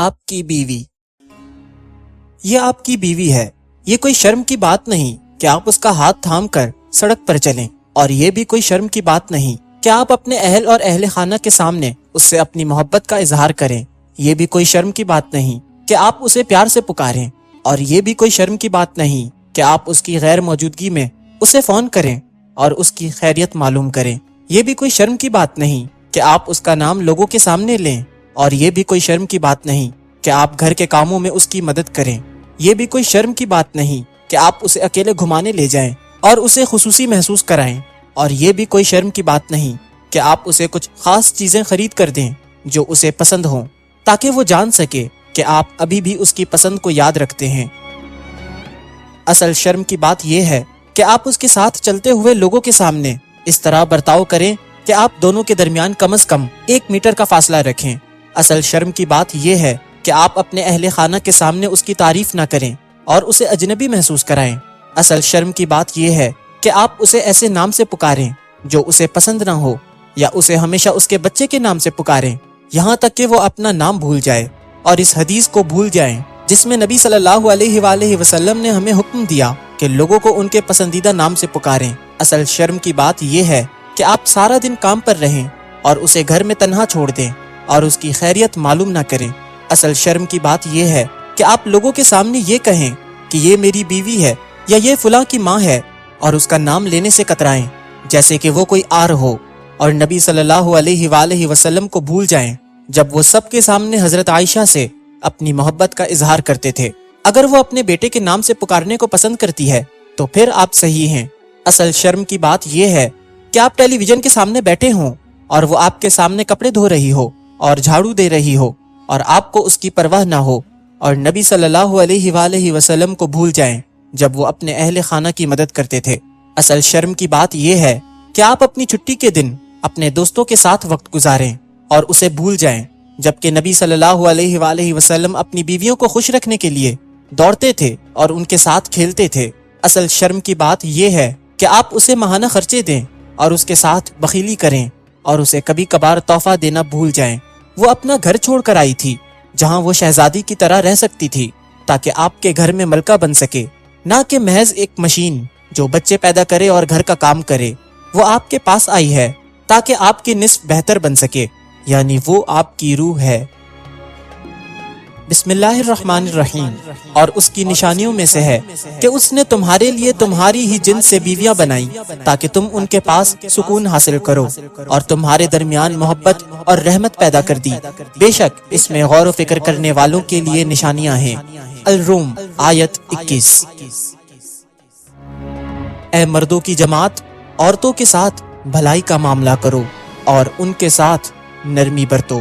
آپ کی بیوی۔ یہ آپ کی بیوی ہے۔ یہ کوئی شرم کی بات نہیں کہ آپ اس کا ہاتھ تھام کر سڑک پر چلیں، اور یہ بھی کوئی شرم کی بات نہیں کہ آپ اپنے اہل اور اہل خانہ کے سامنے اس سے اپنی محبت کا اظہار کریں۔ یہ بھی کوئی شرم کی بات نہیں کہ آپ اسے پیار سے پکاریں، اور یہ بھی کوئی شرم کی بات نہیں کہ آپ اس کی غیر موجودگی میں اسے فون کریں اور اس کی خیریت معلوم کریں۔ یہ بھی کوئی شرم کی بات نہیں کہ آپ اس کا نام لوگوں کے سامنے لیں، اور یہ بھی کوئی شرم کی بات نہیں کہ آپ گھر کے کاموں میں اس کی مدد کریں۔ یہ بھی کوئی شرم کی بات نہیں کہ آپ اسے اکیلے گھمانے لے جائیں اور اسے خصوصی محسوس کرائیں، اور یہ بھی کوئی شرم کی بات نہیں کہ آپ اسے کچھ خاص چیزیں خرید کر دیں جو اسے پسند ہوں، تاکہ وہ جان سکے کہ آپ ابھی بھی اس کی پسند کو یاد رکھتے ہیں۔ اصل شرم کی بات یہ ہے کہ آپ اس کے ساتھ چلتے ہوئے لوگوں کے سامنے اس طرح برتاؤ کریں کہ آپ دونوں کے درمیان کم از کم 1 میٹر کا فاصلہ رکھیں۔ اصل شرم کی بات یہ ہے کہ آپ اپنے اہل خانہ کے سامنے اس کی تعریف نہ کریں اور اسے اجنبی محسوس کرائیں۔ اصل شرم کی بات یہ ہے کہ آپ اسے ایسے نام سے پکاریں جو اسے پسند نہ ہو، یا اسے ہمیشہ اس کے بچے کے نام سے پکاریں، یہاں تک کہ وہ اپنا نام بھول جائے اور اس حدیث کو بھول جائیں جس میں نبی صلی اللہ علیہ وآلہ وسلم نے ہمیں حکم دیا کہ لوگوں کو ان کے پسندیدہ نام سے پکاریں۔ اصل شرم کی بات یہ ہے کہ آپ سارا دن کام پر رہیں اور اسے گھر میں تنہا چھوڑ دیں اور اس کی خیریت معلوم نہ کریں۔ اصل شرم کی بات یہ ہے کہ آپ لوگوں کے سامنے یہ کہیں کہ یہ میری بیوی ہے یا یہ فلاں کی ماں ہے، اور اس کا نام لینے سے کترائیں جیسے کہ وہ کوئی عار ہو، اور نبی صلی اللہ علیہ وآلہ وسلم کو بھول جائیں جب وہ سب کے سامنے حضرت عائشہ سے اپنی محبت کا اظہار کرتے تھے۔ اگر وہ اپنے بیٹے کے نام سے پکارنے کو پسند کرتی ہے تو پھر آپ صحیح ہیں۔ اصل شرم کی بات یہ ہے کہ آپ ٹیلی ویژن کے سامنے بیٹھے ہوں اور وہ آپ کے سامنے کپڑے دھو رہی ہو اور جھاڑو دے رہی ہو، اور آپ کو اس کی پرواہ نہ ہو، اور نبی صلی اللہ علیہ وآلہ وسلم کو بھول جائیں جب وہ اپنے اہل خانہ کی مدد کرتے تھے۔ اصل شرم کی بات یہ ہے کہ آپ اپنی چھٹی کے دن اپنے دوستوں کے ساتھ وقت گزاریں اور اسے بھول جائیں، جبکہ نبی صلی اللہ علیہ وآلہ وسلم اپنی بیویوں کو خوش رکھنے کے لیے دوڑتے تھے اور ان کے ساتھ کھیلتے تھے۔ اصل شرم کی بات یہ ہے کہ آپ اسے ماہانہ خرچے دیں اور اس کے ساتھ بخیلی کریں اور اسے کبھی کبھار تحفہ دینا بھول جائیں۔ وہ اپنا گھر چھوڑ کر آئی تھی جہاں وہ شہزادی کی طرح رہ سکتی تھی، تاکہ آپ کے گھر میں ملکہ بن سکے، نہ کہ محض ایک مشین جو بچے پیدا کرے اور گھر کا کام کرے۔ وہ آپ کے پاس آئی ہے تاکہ آپ کی نصف بہتر بن سکے، یعنی وہ آپ کی روح ہے۔ بسم اللہ الرحمن الرحیم۔ اور اس کی نشانیوں میں سے ہے کہ اس نے تمہارے لیے تمہاری ہی جنس سے بیویاں بنائی تاکہ تم ان کے پاس سکون حاصل کرو، اور تمہارے درمیان محبت اور رحمت پیدا کر دی۔ بے شک اس میں غور و فکر کرنے والوں کے لیے نشانیاں ہیں۔ الروم آیت 21۔ اے مردوں کی جماعت، عورتوں کے ساتھ بھلائی کا معاملہ کرو اور ان کے ساتھ نرمی برتو۔